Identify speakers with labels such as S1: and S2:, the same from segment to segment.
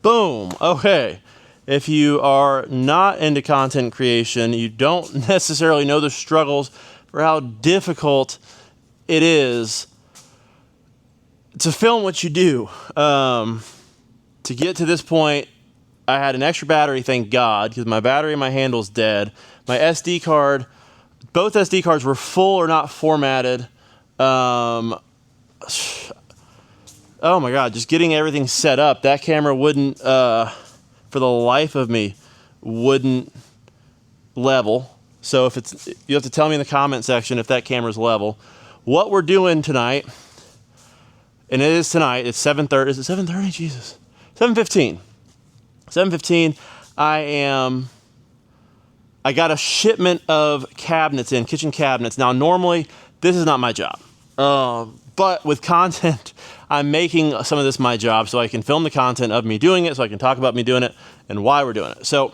S1: Boom. Okay. If you are not into content creation, you don't necessarily know the struggles for how difficult it is to film what you do. To get to this point, I had an extra battery, thank God, because my battery in my handle's dead. My SD card, both SD cards were full or not formatted. Oh my God, just getting everything set up. That camera wouldn't, for the life of me, wouldn't level. So if it's, you have to tell me in the comment section if that camera's level. What we're doing tonight, and it is tonight, it's 7:30, is it 7:30? Jesus. 7:15. 7:15, I got a shipment of cabinets in, kitchen cabinets. Now normally, this is not my job. But with content, I'm making some of this my job so I can film the content of me doing it, so I can talk about me doing it and why we're doing it. So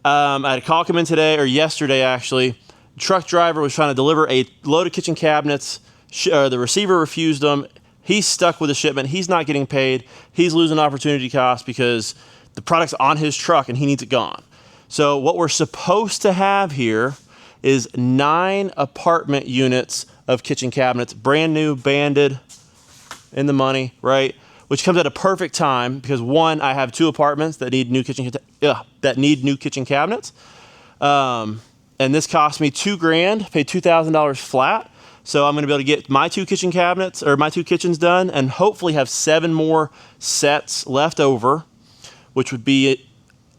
S1: I had a call come in today, or yesterday actually. Truck driver was trying to deliver a load of kitchen cabinets. The receiver refused them. He's stuck with the shipment. He's not getting paid. He's losing opportunity costs because the product's on his truck and he needs it gone. So what we're supposed to have here is 9 apartment units of kitchen cabinets, brand new, banded, in the money, right? Which comes at a perfect time because one, I have 2 apartments that need new kitchen cabinets. And this cost me $2,000, paid $2,000 flat. So I'm going to be able to get my 2 kitchen cabinets, or my 2 kitchens done, and hopefully have 7 more sets left over, which would be,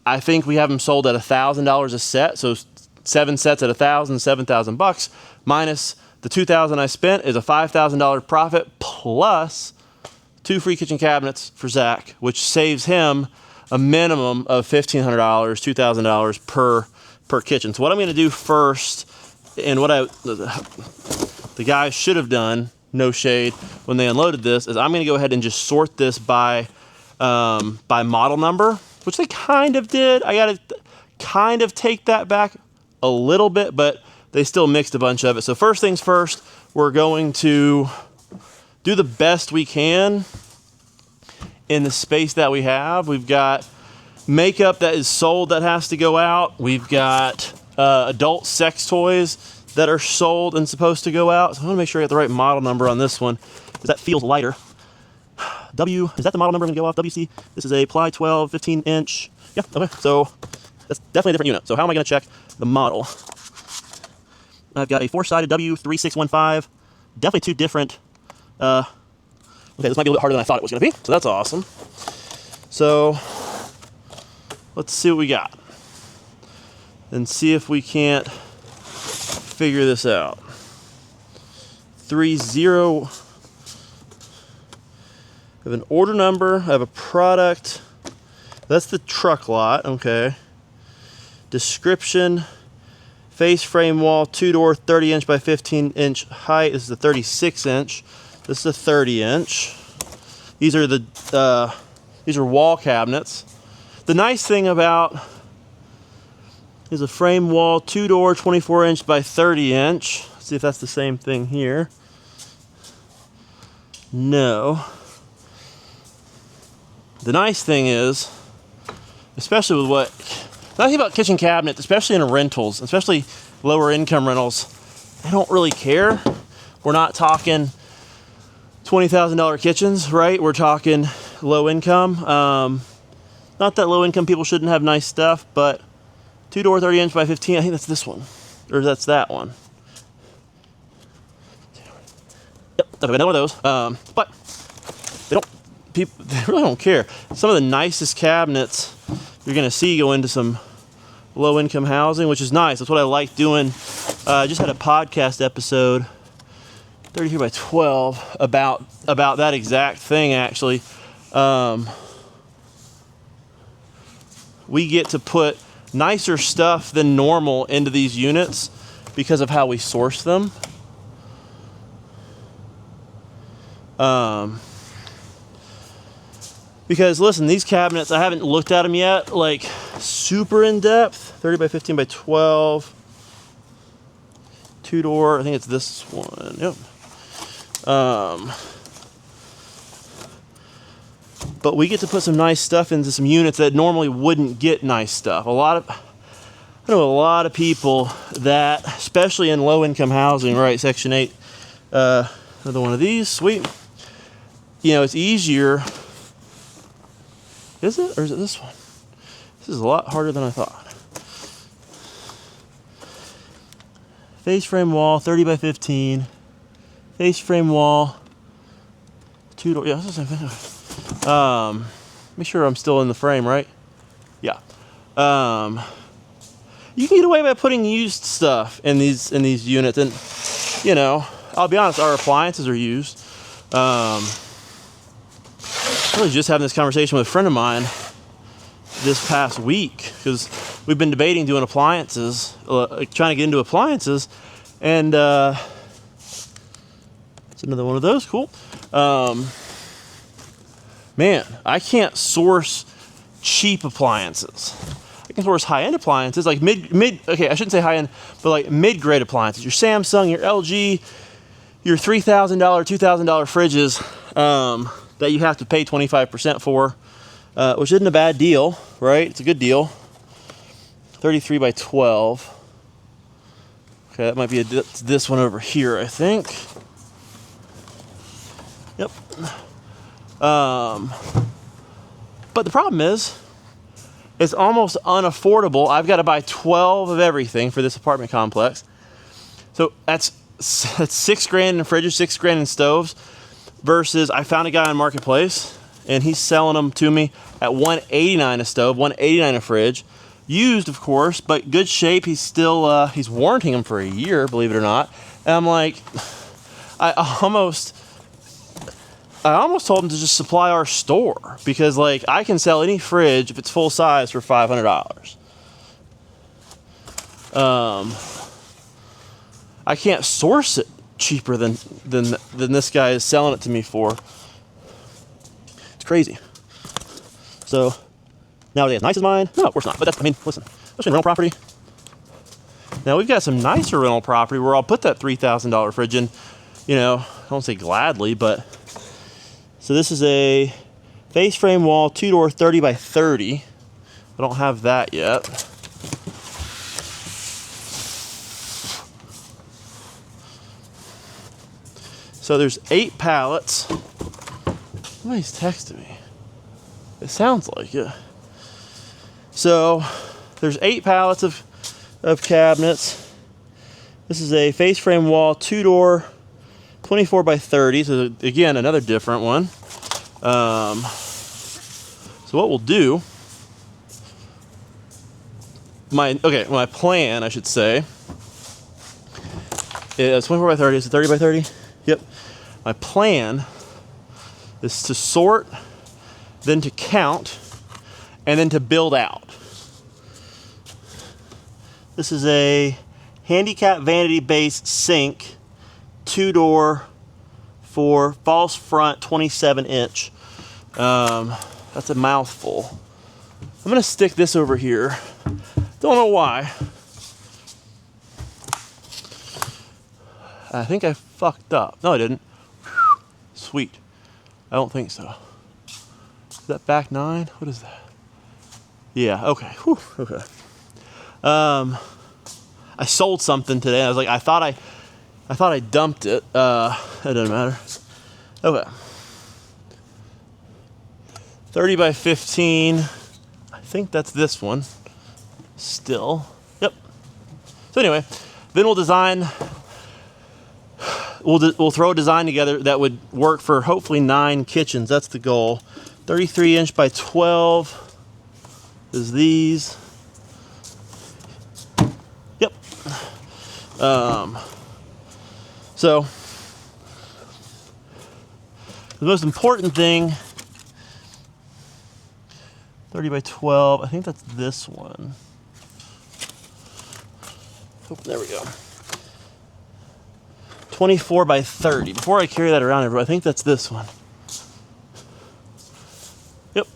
S1: I think we have them sold at $1,000 a set. So 7 sets at $1,000, $7,000 minus the $2,000 I spent is a $5,000 profit plus 2 free kitchen cabinets for Zach, which saves him a minimum of $1,500, $2,000 per kitchen. So what I'm going to do first, and what the guys should have done, no shade, when they unloaded this, is I'm going to go ahead and just sort this by model number, which they kind of did. I got to kind of take that back a little bit, but they still mixed a bunch of it. So first things first, we're going to do the best we can in the space that we have. We've got makeup that is sold that has to go out. We've got adult sex toys that are sold and supposed to go out. So I want to make sure I get the right model number on this one, because that feels lighter. W, is that the model number I'm going to go off? WC, this is a ply 12, 15 inch. Yeah, okay, so that's definitely a different unit. So how am I going to check the model? I've got a 4-sided W3615. Definitely 2 different. Okay, this might be a little bit harder than I thought it was going to be. So that's awesome. So let's see what we got. And see if we can't figure this out. 30. I have an order number. I have a product. That's the truck lot. Okay. Description. Face frame wall, 2-door, 30 inch by 15 inch height. This is a 36 inch. This is a 30 inch. These are wall cabinets. The nice thing about is a frame wall, 2-door, 24 inch by 30 inch. Let's see if that's the same thing here. No. The nice thing is, especially with what, the nice thing about kitchen cabinets, especially in rentals, especially lower income rentals, they don't really care. We're not talking $20,000 kitchens, right? We're talking low income. Not that low income people shouldn't have nice stuff, but 2-door, 30 inch by 15, I think that's this one, or that's that one. Yep, I've got one of those. But they really don't care. Some of the nicest cabinets you're gonna see go into some low income housing, which is nice. That's what I like doing. I just had a podcast episode, 32 by 12, about that exact thing actually. We get to put nicer stuff than normal into these units because of how we source them. Because listen, these cabinets, I haven't looked at them yet, like super in depth. 30 by 15 by 12. 2-door, I think it's this one. Yep. but we get to put some nice stuff into some units that normally wouldn't get nice stuff. I know a lot of people that, especially in low-income housing, right, Section 8, another one of these, sweet. You know, it's easier. Is it? Or is it this one? This is a lot harder than I thought. Face frame wall, 30 by 15. Face frame wall, 2-door. Yeah, that's the same thing. Make sure I'm still in the frame, right? Yeah. You can get away by putting used stuff in these units, and you know, I'll be honest, our appliances are used. I was just having this conversation with a friend of mine this past week because we've been debating doing appliances, trying to get into appliances, and it's another one of those. Cool. Man, I can't source cheap appliances. I can source high-end appliances, like okay, I shouldn't say high-end, but like mid-grade appliances. Your Samsung, your LG, your $3,000, $2,000 fridges that you have to pay 25% for, which isn't a bad deal, right? It's a good deal. 33 by 12. Okay, that might be this one over here, I think. Yep. But the problem is, it's almost unaffordable. I've got to buy 12 of everything for this apartment complex. So that's $6,000 in fridges, $6,000 in stoves, versus I found a guy on Marketplace and he's selling them to me at $189 a stove, $189 a fridge. Used, of course, but good shape. He's still, he's warranting them for a year, believe it or not. And I'm like, I almost told him to just supply our store because, like, I can sell any fridge if it's full size for $500. I can't source it cheaper than this guy is selling it to me for. It's crazy. So now are they as nice as mine? No, of course not. But that's, I mean, listen, especially in rental property. Now we've got some nicer rental property where I'll put that $3,000 fridge in. You know, I won't say gladly, but. So this is a face frame wall, 2-door, 30 by 30. I don't have that yet. So there's 8 pallets. Somebody's texting me. It sounds like it. So there's 8 pallets of cabinets. This is a face frame wall, 2-door, 24 by 30, so again, another different one. So what we'll do, my plan, I should say, is 24 by 30, is it 30 by 30? Yep. My plan is to sort, then to count, and then to build out. This is a handicap vanity base sink, 2-door for false front, 27-inch. That's a mouthful. I'm gonna stick this over here. Don't know why. I think I fucked up. No, I didn't. Sweet. I don't think so. Is that back 9? What is that? Yeah. Okay. Whew. Okay. I sold something today. I was like, I thought I dumped it. It doesn't matter. Okay. 30 by 15. I think that's this one. Still. Yep. So anyway, then we'll design. We'll throw a design together that would work for hopefully 9 kitchens. That's the goal. 33-inch by 12 is these. Yep. So the most important thing, 30 by 12, I think that's this one. Oh, there we go. 24 by 30. Before I carry that around everywhere, I think that's this one. Yep.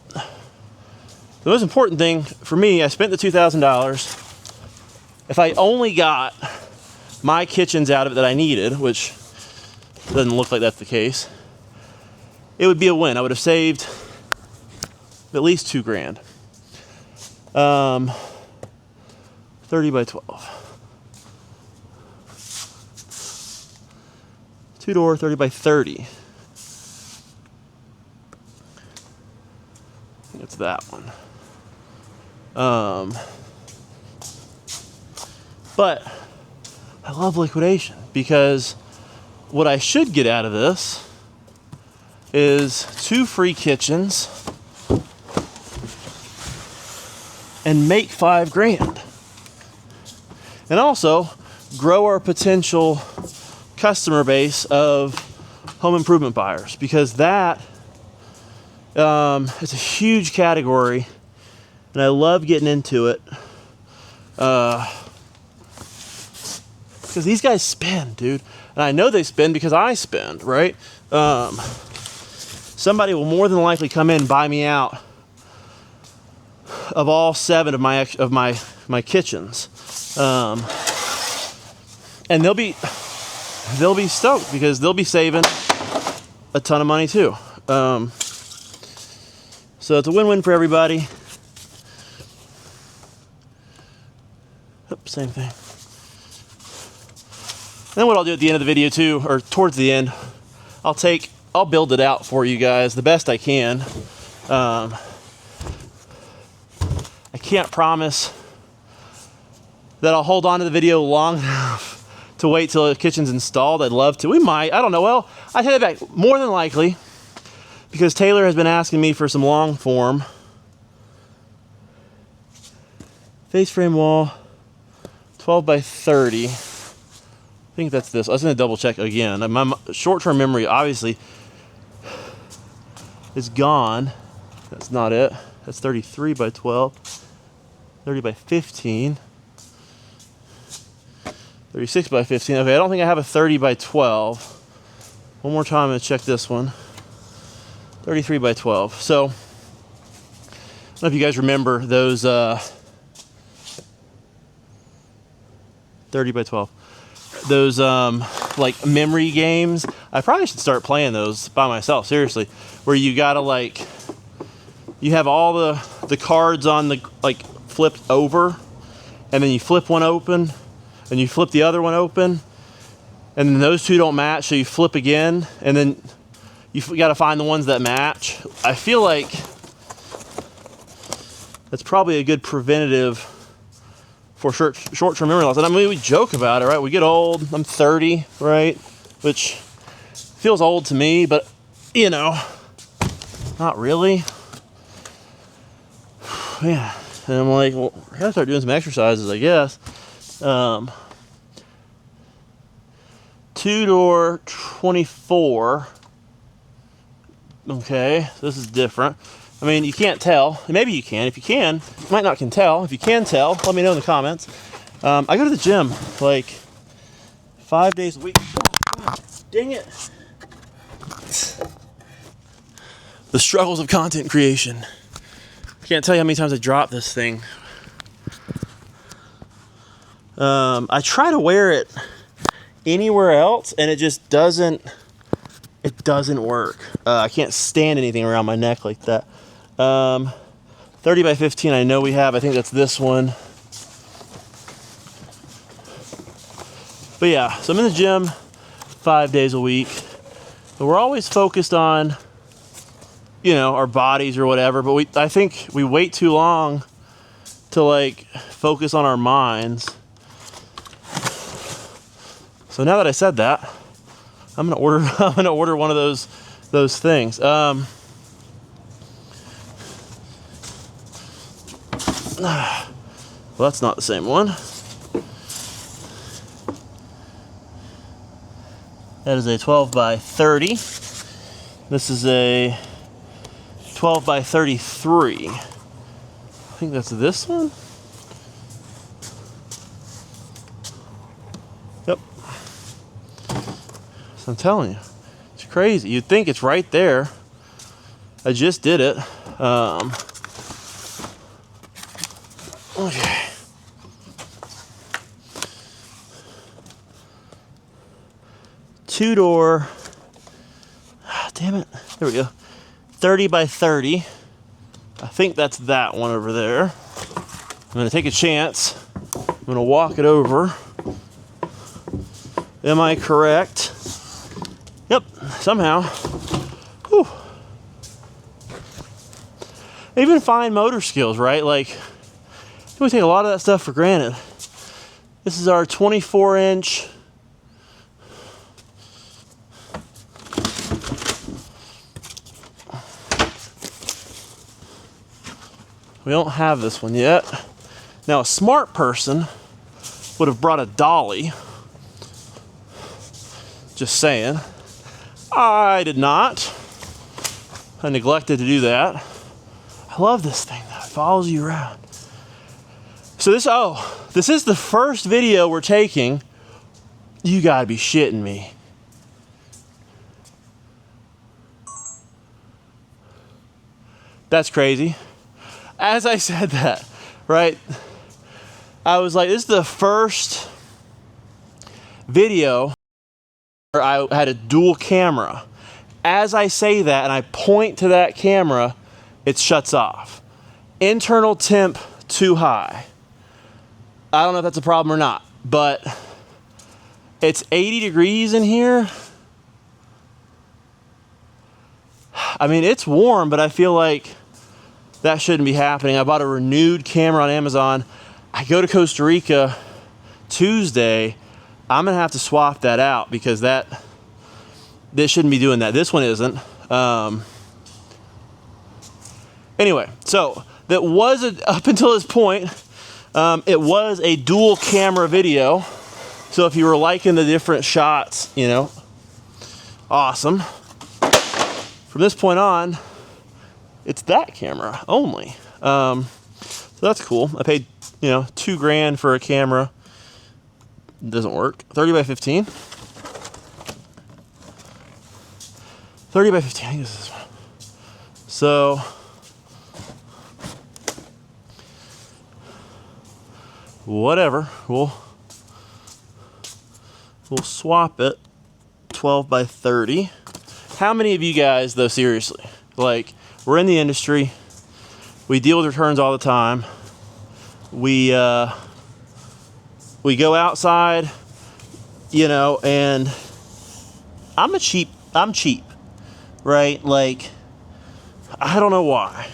S1: The most important thing for me, I spent the $2,000. If I only got my kitchens out of it that I needed, which doesn't look like that's the case, it would be a win. I would have saved At least $2,000. 30 by 12. 2-door, 30 by 30. I think it's that one. But I love liquidation because what I should get out of this is 2 free kitchens and make $5,000. And also grow our potential customer base of home improvement buyers, because that it's a huge category and I love getting into it because these guys spend, dude, and I know they spend because I spend, right? Somebody will more than likely come in and buy me out of all 7 of my kitchens, and they'll be stoked because they'll be saving a ton of money too. So it's a win-win for everybody. Oops, same thing. And then what I'll do at the end of the video too, or towards the end, I'll build it out for you guys the best I can. I can't promise that I'll hold on to the video long enough to wait till the kitchen's installed. I'd love to. We might. I don't know. Well, I take it back. More than likely, because Taylor has been asking me for some long form. Face frame wall, 12 by 30. I think that's this. I was going to double check again. My short-term memory obviously is gone. That's not it. That's 33 by 12. 30 by 15. 36 by 15. Okay, I don't think I have a 30 by 12. One more time, I'm going to check this one. 33 by 12. So, I don't know if you guys remember those 30 by 12. Those like memory games. I probably should start playing those by myself, seriously. Where you gotta like, you have all the cards on the, like, flipped over, and then you flip one open, and you flip the other one open, and then those two don't match, so you flip again, and then you got to find the ones that match. I feel like that's probably a good preventative for short-term memory loss. And I mean, we joke about it, right? We get old. I'm 30, right? Which feels old to me, but, you know, not really. Yeah. And I'm like, well, I gotta start doing some exercises, I guess. 2-door, 24. Okay, so this is different. I mean, you can't tell. Maybe you can. If you can, you might not can tell. If you can tell, let me know in the comments. I go to the gym like 5 days a week. Oh, God, dang it. The struggles of content creation. Can't tell you how many times I dropped this thing. I try to wear it anywhere else and it just doesn't work. I can't stand anything around my neck like that. 30 by 15 I know we have. I think that's this one. But yeah, so I'm in the gym 5 days a week. But we're always focused on, you know, our bodies or whatever, but I think we wait too long to like focus on our minds. So now that I said that, I'm gonna order one of those things. Well, that's not the same one. That is a 12 by 30. This is a 12 by 33. I think that's this one. Yep. So I'm telling you, it's crazy. You'd think it's right there. I just did it. Okay. Two-door. Damn it. There we go. 30 by 30. I think that's that one over there. I'm gonna take a chance. I'm gonna walk it over. Am I correct? Yep, somehow. Whew. Even fine motor skills, right? Like, we take a lot of that stuff for granted. This is our 24-inch we don't have this one yet. Now, a smart person would have brought a dolly. Just saying. I did not. I neglected to do that. I love this thing that follows you around. So this is the first video we're taking. You gotta be shitting me. That's crazy. As I said that, right? I was like, this is the first video where I had a dual camera. As I say that and I point to that camera, it shuts off. Internal temp too high. I don't know if that's a problem or not, but it's 80 degrees in here. I mean, it's warm, but I feel like that shouldn't be happening. I bought a renewed camera on Amazon. I go to Costa Rica Tuesday. I'm gonna have to swap that out because this shouldn't be doing that. This one isn't. Anyway, so that was up until this point, it was a dual camera video. So if you were liking the different shots, you know, awesome. From this point on, it's that camera only. So that's cool. I paid, you know, $2,000 for a camera. It doesn't work. 30 by 15. 30 by 15, I think this is one. So, whatever. We'll swap it. 12 by 30. How many of you guys, though, seriously, like, we're in the industry, we deal with returns all the time, we go outside, you know, and I'm cheap, right? Like, I don't know why.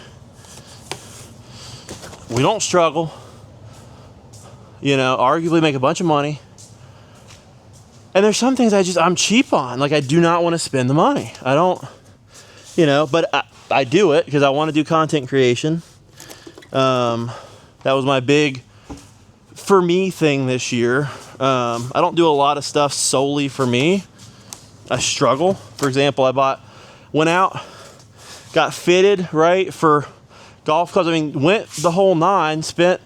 S1: We don't struggle, you know, arguably make a bunch of money. And there's some things I'm cheap on. Like, I do not want to spend the money. I don't, you know, but I do it because I want to do content creation. That was my big, for me thing this year. I don't do a lot of stuff solely for me. I struggle. For example, went out, got fitted, right, for golf clubs. I mean, went the whole 9, spent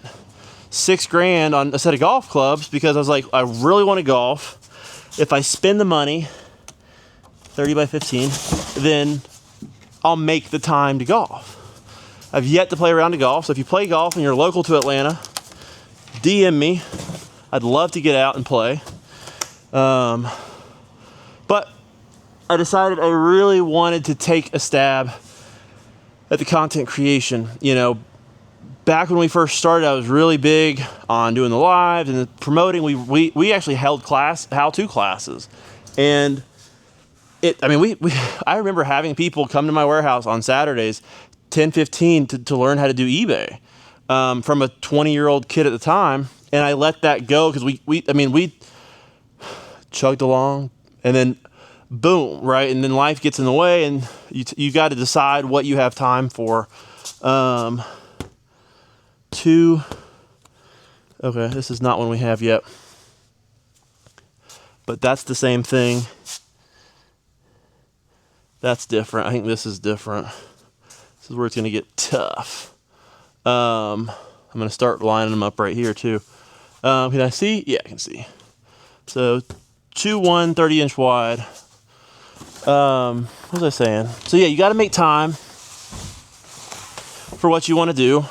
S1: $6,000 on a set of golf clubs because I was like, I really want to golf. If I spend the money, 30 by 15, then I'll make the time to golf. I've yet to play around to golf, so if you play golf and you're local to Atlanta, DM me. I'd love to get out and play. But I decided I really wanted to take a stab at the content creation. You know, back when we first started, I was really big on doing the lives and the promoting. We actually held how-to classes. And I remember having people come to my warehouse on Saturdays, 10, 15, to learn how to do eBay from a 20-year-old kid at the time. And I let that go because we chugged along and then boom, right? And then life gets in the way and you got to decide what you have time for. Okay, this is not one we have yet. But that's the same thing. That's different. I think this is different. This is where it's going to get tough. I'm going to start lining them up right here too. Can I see? Yeah, I can see. So 2-1, 30-inch wide. What was I saying? So yeah, you got to make time for what you want to do.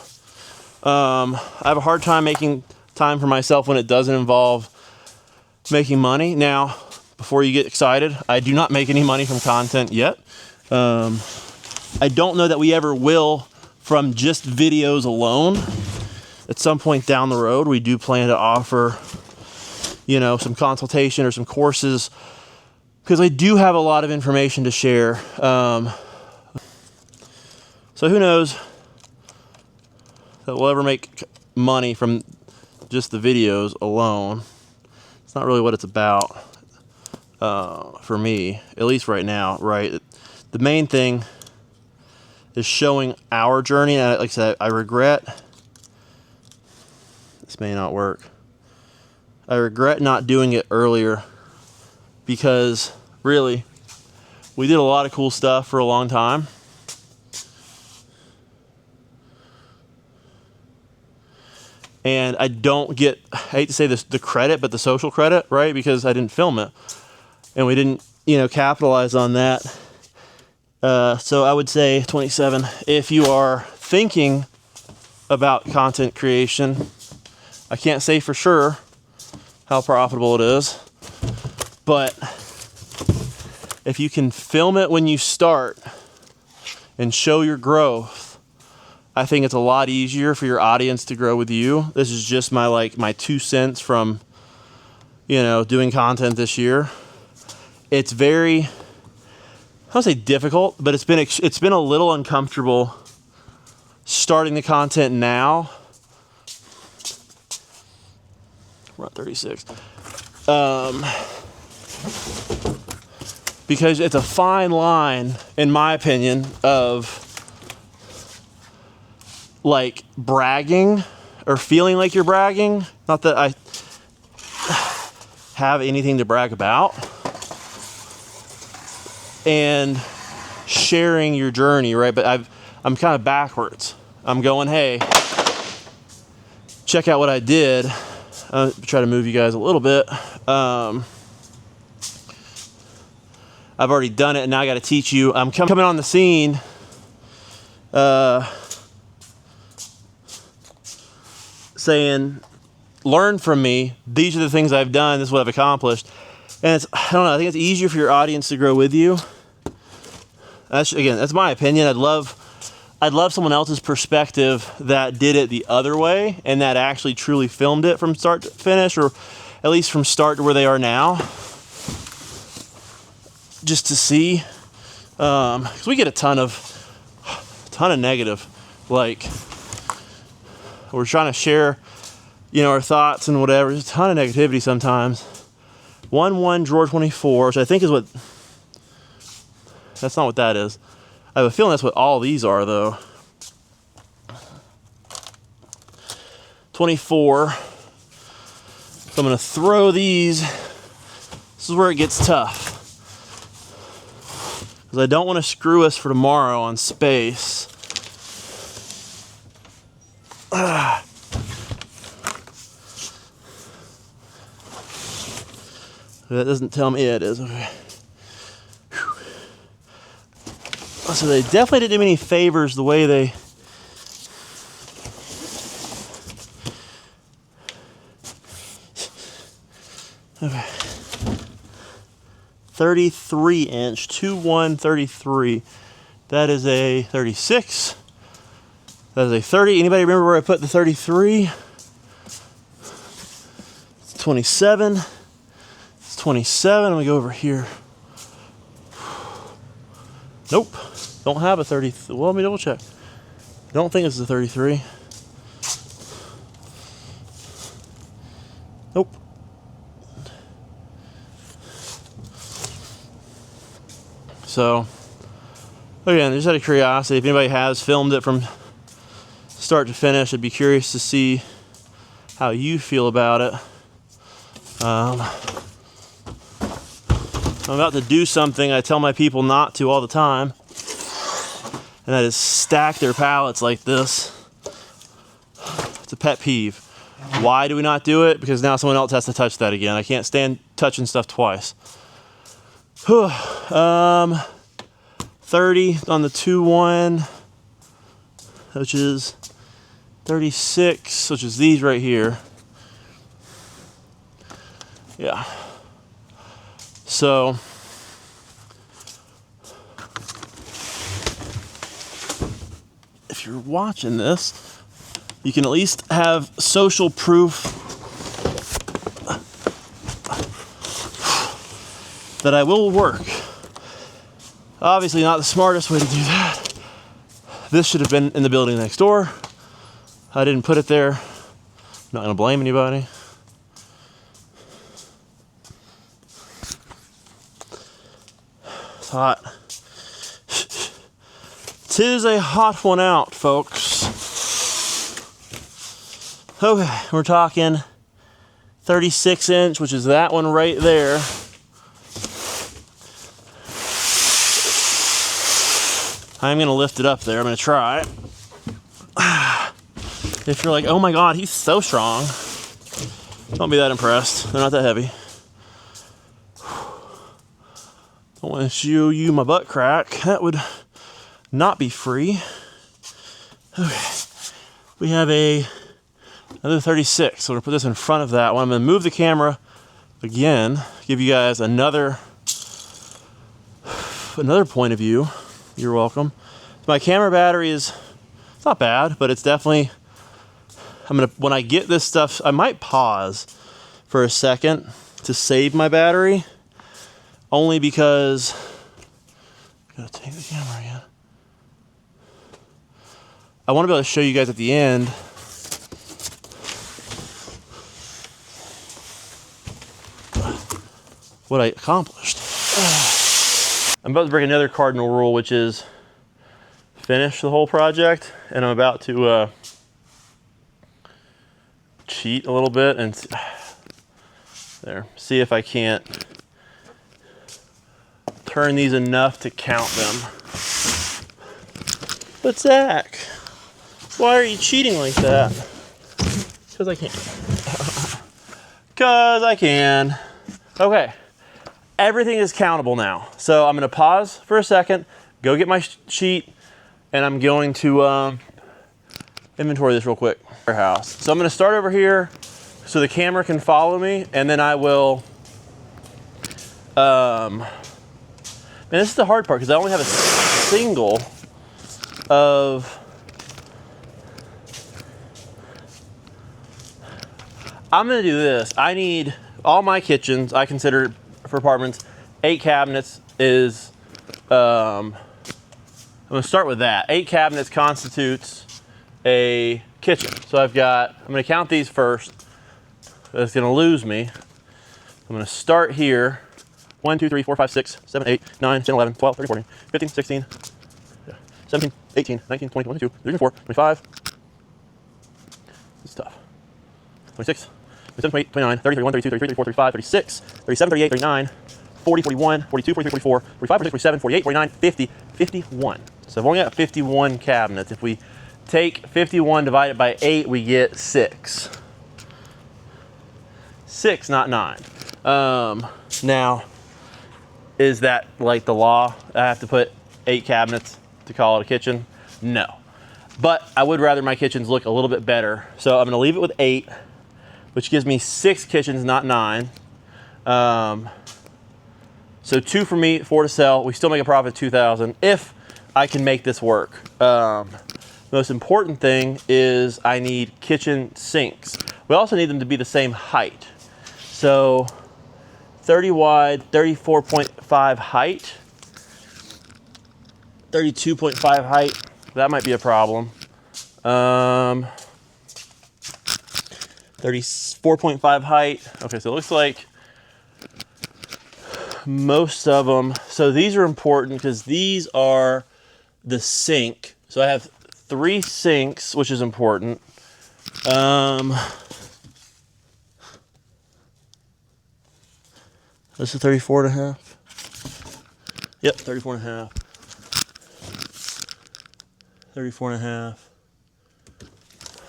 S1: I have a hard time making time for myself when it doesn't involve making money. Now, before you get excited, I do not make any money from content yet. I don't know that we ever will from just videos alone. At some point down the road, we do plan to offer, you know, some consultation or some courses, because I do have a lot of information to share. So who knows that we'll ever make money from just the videos alone. It's not really what it's about for me, at least right now, right? The main thing is showing our journey. And like I said, I regret, this may not work. I regret not doing it earlier, because really, we did a lot of cool stuff for a long time. And I don't get, I hate to say this, the credit, but the social credit, right? Because I didn't film it. And we didn't, you know, capitalize on that. So I would say 27, if you are thinking about content creation, I can't say for sure how profitable it is, but if you can film it when you start and show your growth, I think it's a lot easier for your audience to grow with you. This is just my 2 cents from, you know, doing content this year. It's very, I don't say difficult, but it's been a little uncomfortable starting the content now. We're at 36. Because it's a fine line, in my opinion, of like bragging or feeling like you're bragging. Not that I have anything to brag about. And sharing your journey, right? But I'm kind of backwards. I'm going, hey, check out what I did. Try to move you guys a little bit. I've already done it, and now I got to teach you. I'm coming on the scene. Saying, learn from me. These are the things I've done. This is what I've accomplished. And I don't know. I think it's easier for your audience to grow with you. That's my opinion. I'd love someone else's perspective that did it the other way and that actually truly filmed it from start to finish, or at least from start to where they are now, just to see. Because we get a ton of negative. Like, we're trying to share, you know, our thoughts and whatever. There's a ton of negativity sometimes. 1-1 drawer 24, which I think is what. That's not what that is. I have a feeling that's what all these are, though. 24. So I'm going to throw these. This is where it gets tough, because I don't want to screw us for tomorrow on space. That doesn't tell me. Yeah, it is. Okay. So they definitely didn't do me any favors the way they. Okay. 33 inch, 2-1-33. That is a 36. That is a 30. Anybody remember where I put the 33? It's 27. It's 27. I'm gonna go over here. Nope. Don't have a 30. Well, let me double check. I don't think it's a 33. Nope. So, again, just out of curiosity, if anybody has filmed it from start to finish, I'd be curious to see how you feel about it. I'm about to do something I tell my people not to all the time, and that is stack their pallets like this. It's a pet peeve. Why do we not do it? Because now someone else has to touch that again. I can't stand touching stuff twice. 30 on the 2-1, which is 36, which is these right here. Yeah. So if you're watching this, you can at least have social proof that I will work. Obviously not the smartest way to do that. This should have been in the building next door. I didn't put it there. I'm not gonna blame anybody. It's hot. 'Tis a hot one out, folks. Okay, we're talking 36 inch, which is that one right there. I'm gonna lift it up there. I'm gonna try. If you're like, oh my God, he's so strong, don't be that impressed. They're not that heavy. I want to show you my butt crack. That would not be free. Okay. We have another 36. So we're gonna put this in front of that one. I'm gonna move the camera again, give you guys another point of view. You're welcome. My camera battery is, it's not bad, but it's definitely, when I get this stuff, I might pause for a second to save my battery, only because, I gotta take the camera again. I wanna be able to show you guys at the end what I accomplished. I'm about to break another cardinal rule, which is finish the whole project, and I'm about to cheat a little bit and see if I can't turn these enough to count them. But Zach, why are you cheating like that? Because I can. Because I can. Okay. Everything is countable now. So I'm gonna pause for a second, go get my sheet, and I'm going to inventory this real quick. Warehouse. So I'm gonna start over here so the camera can follow me, and then I will, man, this is the hard part because I only have a single of, I'm gonna do this. I need all my kitchens, I consider for apartments, 8 cabinets is, I'm gonna start with that. 8 cabinets constitutes a kitchen. So I'm gonna count these first. That's gonna lose me. I'm gonna start here. 1, 2, 3, 4, 5, 6, 7, 8, 9, 10, 11, 12, 13, 14, 15, 16, 17, 18, 19, 20, 22, 24, 25. This is tough. 26. 27, 28, 29, 30, 31, 32, 33, 34, 35, 36, 37, 38, 39, 40, 41, 42, 43, 44, 45, 46, 47, 48, 49, 50, 51. So I've only got 51 cabinets. If we take 51 divided by 8, we get 6. 6, not 9. Now, is that like the law? I have to put 8 cabinets to call it a kitchen? No. But I would rather my kitchens look a little bit better. So I'm gonna leave it with 8. Which gives me 6 kitchens, not 9. So 2 for me, 4 to sell. We still make a profit of 2,000 if I can make this work. Most important thing is I need kitchen sinks. We also need them to be the same height. So 30 wide, 34.5 height, 32.5 height. That might be a problem. 34.5 height. Okay, so it looks like most of them. So these are important because these are the sink. So I have 3 sinks, which is important. This is 34 and a half. Yep, 34 and a half. 34 and a half.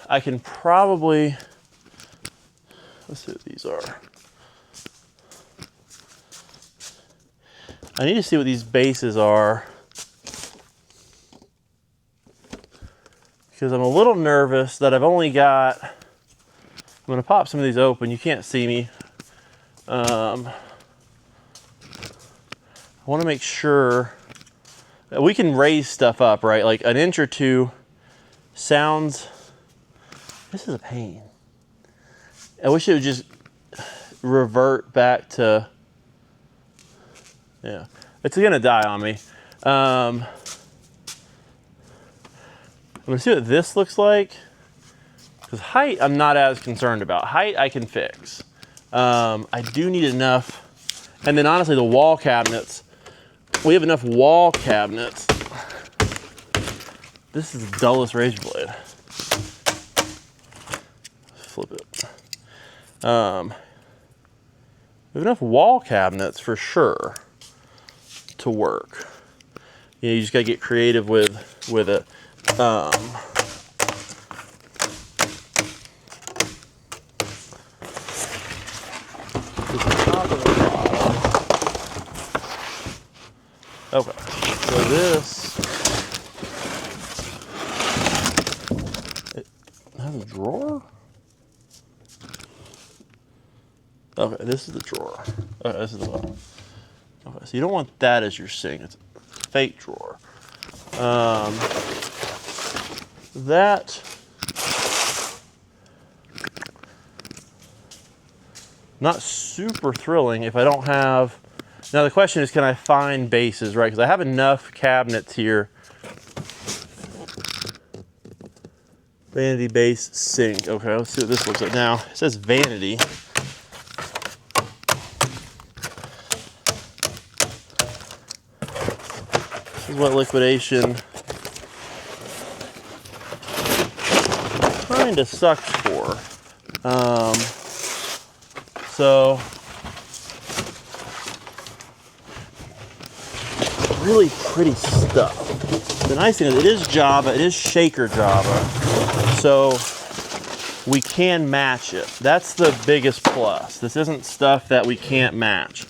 S1: I can probably, let's see what these are. I need to see what these bases are because I'm a little nervous that I've only got, I'm gonna pop some of these open. You can't see me. I wanna make sure that we can raise stuff up, right? Like an inch or 2 Sounds, this is a pain. I wish it would just revert back to, yeah. It's gonna die on me. I'm gonna see what this looks like. Because height, I'm not as concerned about. Height, I can fix. I do need enough. And then honestly, the wall cabinets, we have enough wall cabinets. This is the dullest razor blade. Flip it. We have enough wall cabinets for sure to work. You know, you just gotta get creative with it. Okay, so this, it has a drawer? Okay, this is the drawer. Okay, this is the bottom. Okay, so you don't want that as your sink. It's a fake drawer. That, not super thrilling if I don't have. Now the question is, can I find bases, right? Because I have enough cabinets here. Vanity base sink. Okay, let's see what this looks like. Now, it says vanity. This is what liquidation kind of sucks for. So, really pretty stuff. The nice thing is it is Java, it is shaker Java, so we can match it. That's the biggest plus. This isn't stuff that we can't match.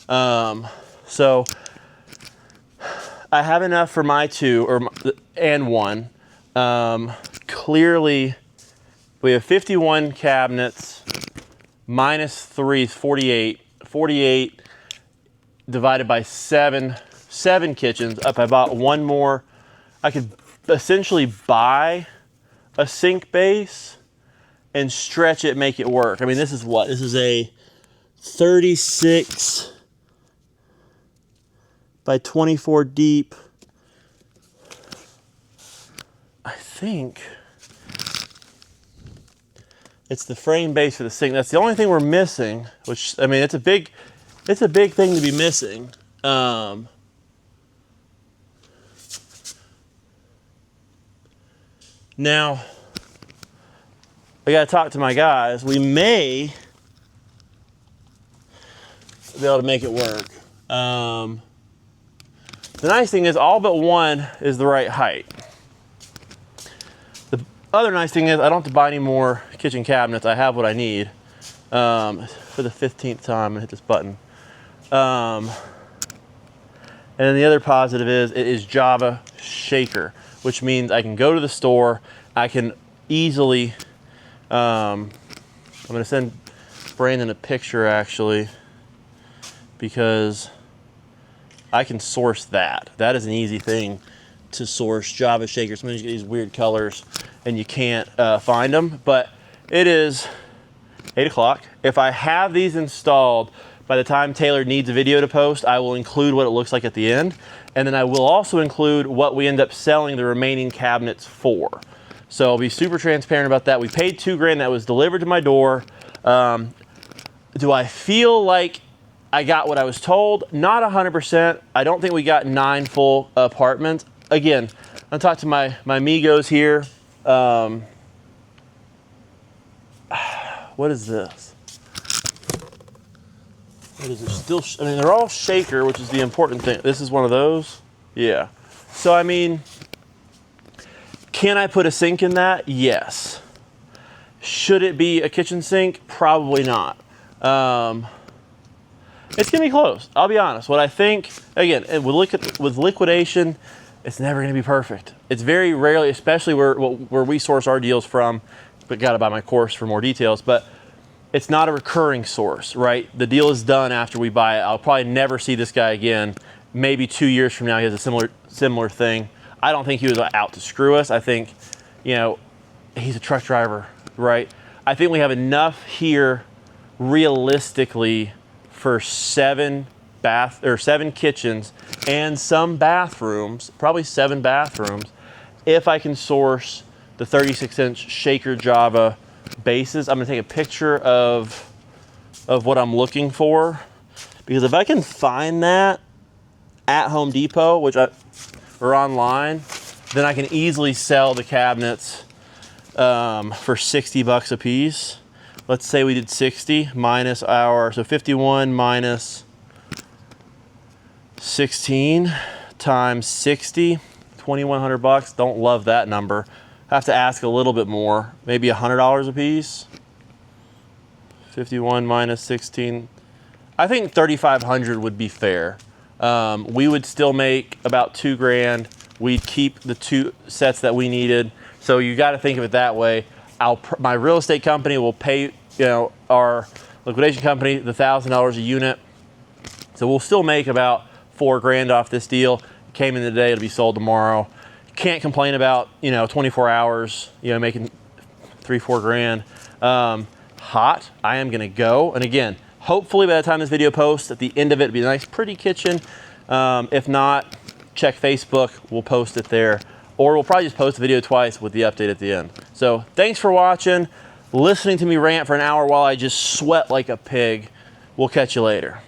S1: So I have enough for my two, and one. Clearly, we have 51 cabinets, minus 3 is 48. 48 divided by 7 kitchens. Up, I bought one more. I could essentially buy a sink base and stretch it, make it work. I mean, this is what? This is a 36 by 24 deep. I think it's the frame base for the sink. That's the only thing we're missing, which, I mean, it's a big thing to be missing. Now, I gotta talk to my guys. We may be able to make it work. The nice thing is all but one is the right height. The other nice thing is I don't have to buy any more kitchen cabinets. I have what I need. For the 15th time, I'm gonna hit this button. And then the other positive is it is Java shaker, which means I can go to the store. I can easily, I'm gonna send Brandon a picture actually, because I can source that. That is an easy thing to source, Java shaker. Sometimes you get these weird colors and you can't find them, but it is 8 o'clock. If I have these installed, by the time Taylor needs a video to post, I will include what it looks like at the end. And then I will also include what we end up selling the remaining cabinets for. So I'll be super transparent about that. We paid $2,000, that was delivered to my door. Do I feel like I got what I was told? Not 100%. I don't think we got 9 full apartments. Again, I'll talk to my amigos here. What is this? What is it still? I mean, they're all shaker, which is the important thing. This is one of those? Yeah. So, I mean, can I put a sink in that? Yes. Should it be a kitchen sink? Probably not. It's gonna be close. I'll be honest. What I think, again, with liquidation, it's never gonna be perfect. It's very rarely, especially where we source our deals from, but gotta buy my course for more details, but it's not a recurring source, right? The deal is done after we buy it. I'll probably never see this guy again. Maybe 2 years from now, he has a similar thing. I don't think he was out to screw us. I think you know, he's a truck driver, right? I think we have enough here realistically for 7 kitchens and some bathrooms, probably 7 bathrooms, if I can source the 36-inch Shaker Java bases. I'm gonna take a picture of what I'm looking for, because if I can find that at Home Depot, or online, then I can easily sell the cabinets for 60 bucks a piece. Let's say we did 60 minus so 51 minus 16 times 60, 2,100 bucks. Don't love that number. I have to ask a little bit more, maybe $100 a piece. 51 minus 16. I think 3,500 would be fair. We would still make about $2 grand. We'd keep the 2 sets that we needed. So you got to think of it that way. My real estate company will pay, our liquidation company the $1,000 a unit. So we'll still make about $4 grand off this deal. It came in today, it'll be sold tomorrow. Can't complain about, 24 hours, making 3-4 grand. Hot, I am gonna go. And again, hopefully by the time this video posts, at the end of it, it'll be a nice, pretty kitchen. If not, check Facebook, we'll post it there. Or we'll probably just post the video twice with the update at the end. So thanks for watching, listening to me rant for an hour while I just sweat like a pig. We'll catch you later.